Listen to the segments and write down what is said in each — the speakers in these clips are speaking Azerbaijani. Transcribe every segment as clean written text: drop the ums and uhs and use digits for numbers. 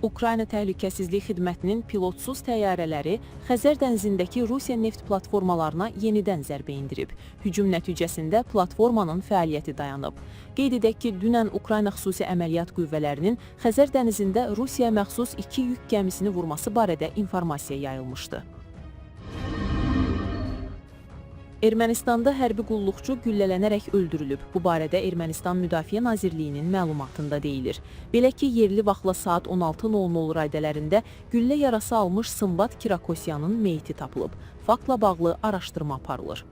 Ukrayna Təhlükəsizlik Xidmətinin pilotsuz təyyarələri Xəzər dənizindəki Rusiya neft platformalarına yenidən zərbə indirib. Hücum nəticəsində platformanın fəaliyyəti dayanıb. Qeyd edək ki, dünən Ukrayna xüsusi əməliyyat qüvvələrinin Xəzər dənizində Rusiyaya məxsus 2 yük gəmisini vurması barədə informasiya yayılmışdı. Ermənistanda hərbi qulluqçu güllələnərək öldürülüb. Bu barədə Ermənistan Müdafiə Nazirliyinin məlumatında deyilir. Belə ki, yerli vaxtla saat 16:00 radələrində güllə yarası almış Sımbat Kirakosyanın meyiti tapılıb. Faktla bağlı araşdırma aparılır.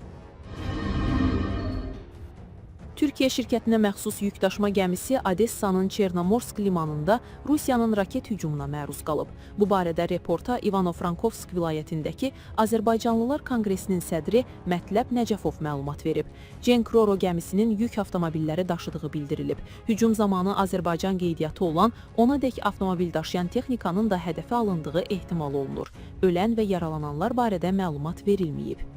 Türkiyə şirkətinə məxsus yükdaşıma gəmisi Odessanın Çernomorsk limanında Rusiyanın raket hücumuna məruz qalıb. Bu barədə reporta İvano-Frankovsk vilayətindəki Azərbaycanlılar Konqresinin sədri Mətləb Nəcəfov məlumat verib. Cenkroro gəmisinin yük avtomobilləri daşıdığı bildirilib. Hücum zamanı Azərbaycan qeydiyyatı olan 10-adək avtomobil daşıyan texnikanın da hədəfə alındığı ehtimal olunur. Ölən və yaralananlar barədə məlumat verilməyib.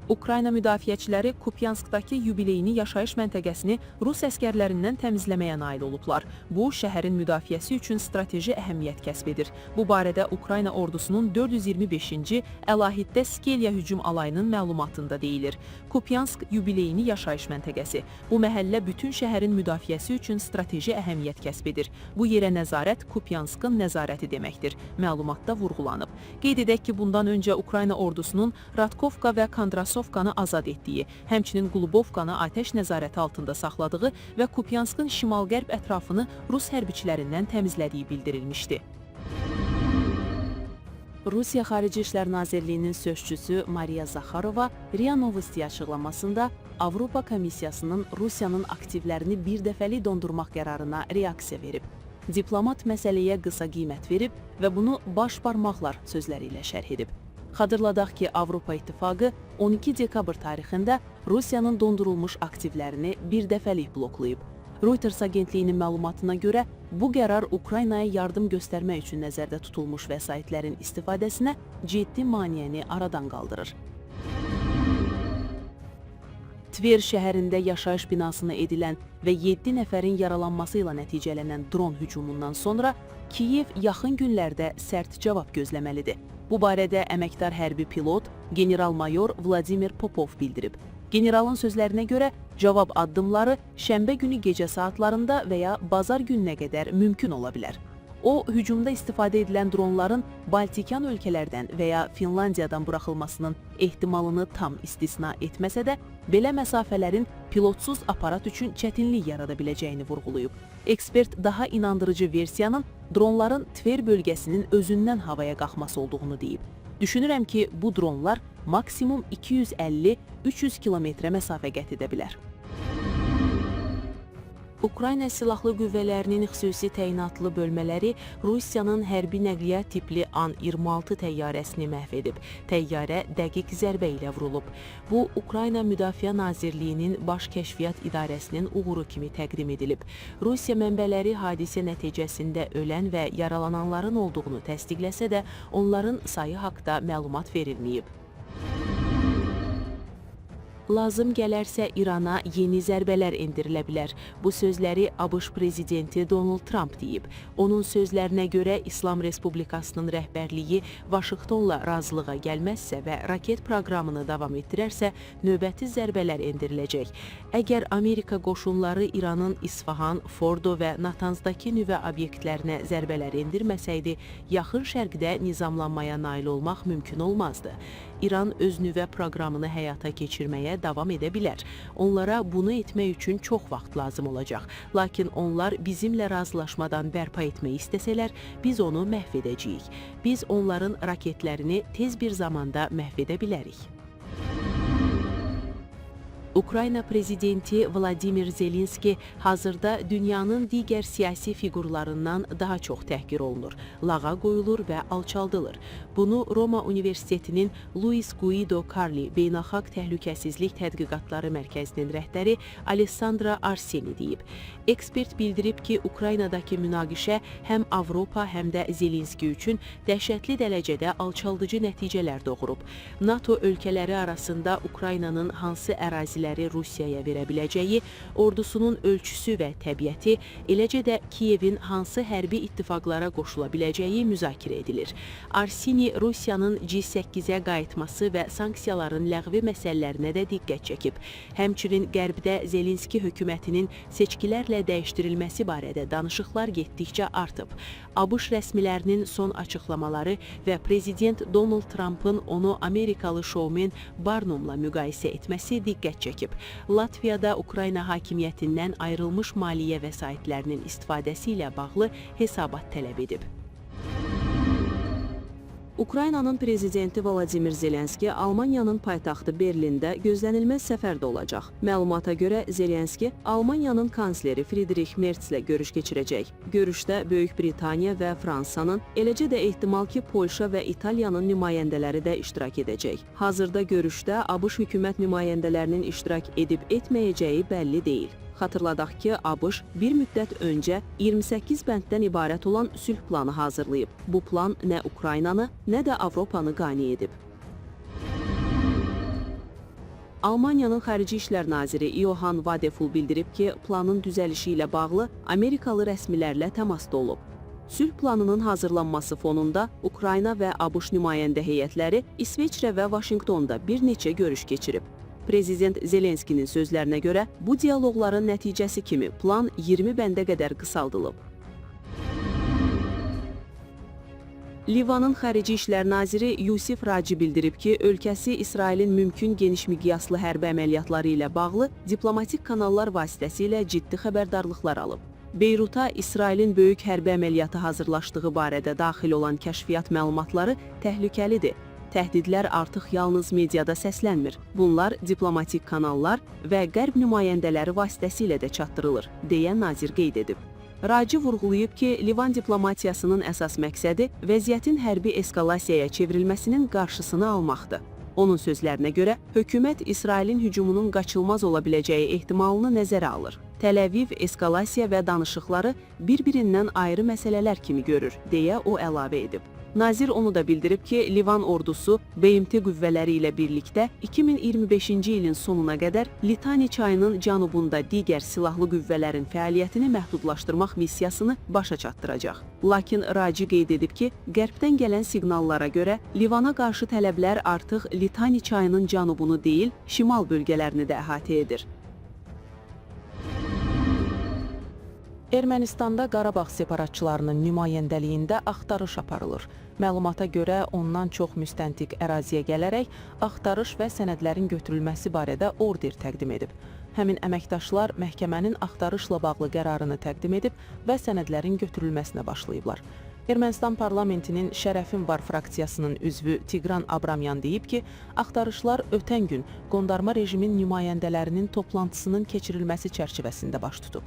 Ukrayna müdafiəçiləri Kupyanskdakı yubileyini yaşayış məntəqəsini Rus əskərlərindən təmizləməyə nail olublar. Bu, şəhərin müdafiəsi üçün strateji əhəmiyyət kəsb edir. Bu barədə Ukrayna ordusunun 425-ci Əlahiddə Skelya hücum alayının məlumatında deyilir. Kupyansk yubileyini yaşayış məntəqəsi. Bu məhəllə bütün şəhərin müdafiəsi üçün strateji əhəmiyyət kəsb edir. Bu yerə nəzarət Kupyanskın nəzarəti deməkdir. Məlumatda vurğulanıb. Qeyd edək ki, bundan öncə Ukrayna ordusunun Radkovka və Kondrasovkanı azad etdiyi, həmçinin Qulubovkanı atəş nəzarəti altında saxladığı və Kupyanskın şimal-qərb ətrafını Rus hərbiçilərindən təmizlədiyi bildirilmişdi. Rusiya Xarici İşlər Nazirliyinin sözçüsü Mariya Zakharova RIA Novosti açıqlamasında Avropa Komissiyasının Rusiyanın aktivlərini birdəfəlik dondurmaq qərarına reaksiya verib. Diplomat məsələyə qısa qiymət verib və bunu baş barmaqlar sözləri ilə şərh edib. Xatırladaq ki, Avropa İttifaqı 12 dekabr tarixində Rusiyanın dondurulmuş aktivlərini birdəfəlik bloklayıb. Reuters agentliyinin məlumatına görə bu qərar Ukraynaya yardım göstərmək üçün nəzərdə tutulmuş vəsaitlərin istifadəsinə ciddi maneəni aradan qaldırır. Tver şəhərində yaşayış binasına edilən və 7 nəfərin yaralanması ilə nəticələnən dron hücumundan sonra Kiyev yaxın günlərdə sərt cavab gözləməlidir. Bu barədə əməkdar hərbi pilot general-mayor Vladimir Popov bildirib. Generalın sözlərinə görə cavab addımları şənbə günü gecə saatlarında və ya bazar gününə qədər mümkün ola bilər. O, hücumda istifadə edilən dronların Baltikan ölkələrdən və ya Finlandiyadan buraxılmasının ehtimalını tam istisna etməsə də, belə məsafələrin pilotsuz aparat üçün çətinlik yarada biləcəyini vurğulayıb. Ekspert daha inandırıcı versiyanın dronların Tver bölgəsinin özündən havaya qalxması olduğunu deyib. Düşünürəm ki, bu dronlar maksimum 250-300 kilometrə məsafə qət edə bilər. Ukrayna Silahlı Qüvvələrinin xüsusi təyinatlı bölmələri Rusiyanın hərbi nəqliyyat tipli An-26 təyyarəsini məhv edib. Təyyarə dəqiq zərbə ilə vurulub. Bu, Ukrayna Müdafiə Nazirliyinin Baş Kəşfiyyat İdarəsinin uğuru kimi təqdim edilib. Rusiya mənbələri hadisə nəticəsində ölən və yaralananların olduğunu təsdiqləsə də, onların sayı haqda məlumat verilməyib. Lazım gələrsə İrana yeni zərbələr endirilə bilər. Bu sözləri ABŞ prezidenti Donald Trump deyib. Onun sözlərinə görə İslam Respublikasının rəhbərliyi Vaşinqtonla razılığa gəlməzsə və raket proqramını davam etdirərsə, növbəti zərbələr endiriləcək. Əgər Amerika qoşunları İranın İsfahan, Fordo və Natanzdakı nüvə obyektlərinə zərbələr endirməsəydi, yaxın şərqdə nizamlanmaya nail olmaq mümkün olmazdı. İran öz nüvə proqramını həyata keçirməyə davam edə bilər. Onlara bunu etmək üçün çox vaxt lazım olacaq. Lakin onlar bizimlə razılaşmadan bərpa etmək istəsələr, biz onu məhv edəcəyik. Biz onların raketlərini tez bir zamanda məhv edə bilərik. Ukrayna prezidenti Vladimir Zelenski hazırda dünyanın digər siyasi fiqurlarından daha çox təhqir olunur, lağa qoyulur və alçaldılır. Bunu Roma Universitetinin Luis Guido Carli Beynəlxalq Təhlükəsizlik Tədqiqatları Mərkəzinin rəhbəri Alessandra Arseni deyib. Ekspert bildirib ki, Ukraynadakı münaqişə həm Avropa, həm də Zelenski üçün dəhşətli dərəcədə alçaldıcı nəticələr doğurub. NATO ölkələri arasında Ukraynanın hansı ərazilər nümunələri Rusiyaya verə biləcəyi, ordusunun ölçüsü və təbiəti, eləcə də Kiyevin hansı hərbi ittifaqlara qoşula biləcəyi müzakirə edilir. Arsini Rusiyanın G8-ə qayıtması və sanksiyaların ləğvi məsələlərinə də diqqət çəkib. Həmçinin Qərbdə Zelenski hökumətinin seçkilərlə dəyişdirilməsi barədə danışıqlar getdikcə artıb. ABŞ rəsmilərinin son açıqlamaları və prezident Donald Trump'ın onu Amerikalı şovmen Barnumla müqayisə etməsi diqqət çəkib. Latviyada Ukrayna hakimiyyətindən ayrılmış maliyyə vəsaitlərinin istifadəsi ilə bağlı hesabat tələb edib. Ukraynanın prezidenti Vladimir Zelenski Almaniyanın paytaxtı Berlində gözlənilməz səfərdə olacaq. Məlumata görə Zelenski Almaniyanın kansleri Friedrich Merzlə görüş keçirəcək. Görüşdə Böyük Britaniya və Fransanın, eləcə də ehtimal ki, Polşa və İtaliyanın nümayəndələri də iştirak edəcək. Hazırda görüşdə ABŞ hökumət nümayəndələrinin iştirak edib-etməyəcəyi bəlli deyil. Xatırladaq ki, ABŞ bir müddət öncə 28 bənddən ibarət olan sülh planı hazırlayıb. Bu plan nə Ukraynanı, nə də Avropanı qane edib. Almaniyanın Xarici İşlər naziri Johann Vadeful bildirib ki, planın düzəlişi ilə bağlı Amerikalı rəsmilərlə təmasda olub. Sülh planının hazırlanması fonunda Ukrayna və ABŞ nümayəndə heyətləri İsveçrə və Vaşinqtonda bir neçə görüş keçirib. Prezident Zelenskinin sözlərinə görə bu dialoqların nəticəsi kimi plan 20 bəndə qədər qısaldılıb. Livanın Xarici İşlər naziri Yusif Raci bildirib ki, ölkəsi İsrailin mümkün geniş miqyaslı hərbi əməliyyatları ilə bağlı diplomatik kanallar vasitəsilə ciddi xəbərdarlıqlar alıb. Beyruta İsrailin böyük hərbi əməliyyatı hazırlaşdığı barədə daxil olan kəşfiyyat məlumatları təhlükəlidir. Təhdidlər artıq yalnız mediada səslənmir. Bunlar diplomatik kanallar və qərb nümayəndələri vasitəsilə də çatdırılır, deyə nazir qeyd edib. Raci vurğulayıb ki, Livan diplomatiyasının əsas məqsədi vəziyyətin hərbi eskalasiyaya çevrilməsinin qarşısını almaqdır. Onun sözlərinə görə, hökumət İsrailin hücumunun qaçılmaz ola biləcəyi ehtimalını nəzərə alır. Təl-Əviv eskalasiya və danışıqları bir-birindən ayrı məsələlər kimi görür, deyə o əlavə edib. Nazir onu da bildirib ki, Livan ordusu BMT qüvvələri ilə birlikdə 2025-ci ilin sonuna qədər Litani çayının cənubunda digər silahlı qüvvələrin fəaliyyətini məhdudlaşdırmaq missiyasını başa çatdıracaq. Lakin Raci qeyd edib ki, Qərbdən gələn siqnallara görə Livana qarşı tələblər artıq Litani çayının cənubunu deyil, şimal bölgələrini də əhatə edir. Ermənistanda Qarabağ separatçılarının nümayəndəliyində axtarış aparılır. Məlumata görə ondan çox müstəntiq əraziyə gələrək axtarış və sənədlərin götürülməsi barədə order təqdim edib. Həmin əməkdaşlar məhkəmənin axtarışla bağlı qərarını təqdim edib və sənədlərin götürülməsinə başlayıblar. Ermənistan parlamentinin Şərəfin var fraksiyasının üzvü Tigran Abramyan deyib ki, axtarışlar ötən gün qondarma rejimin nümayəndələrinin toplantısının keçirilməsi çərçivəsində baş tutub.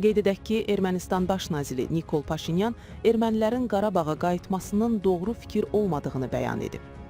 Qeyd edək ki, Ermənistan baş naziri Nikol Paşinyan ermənilərin Qarabağa qayıtmasının doğru fikir olmadığını bəyan edib.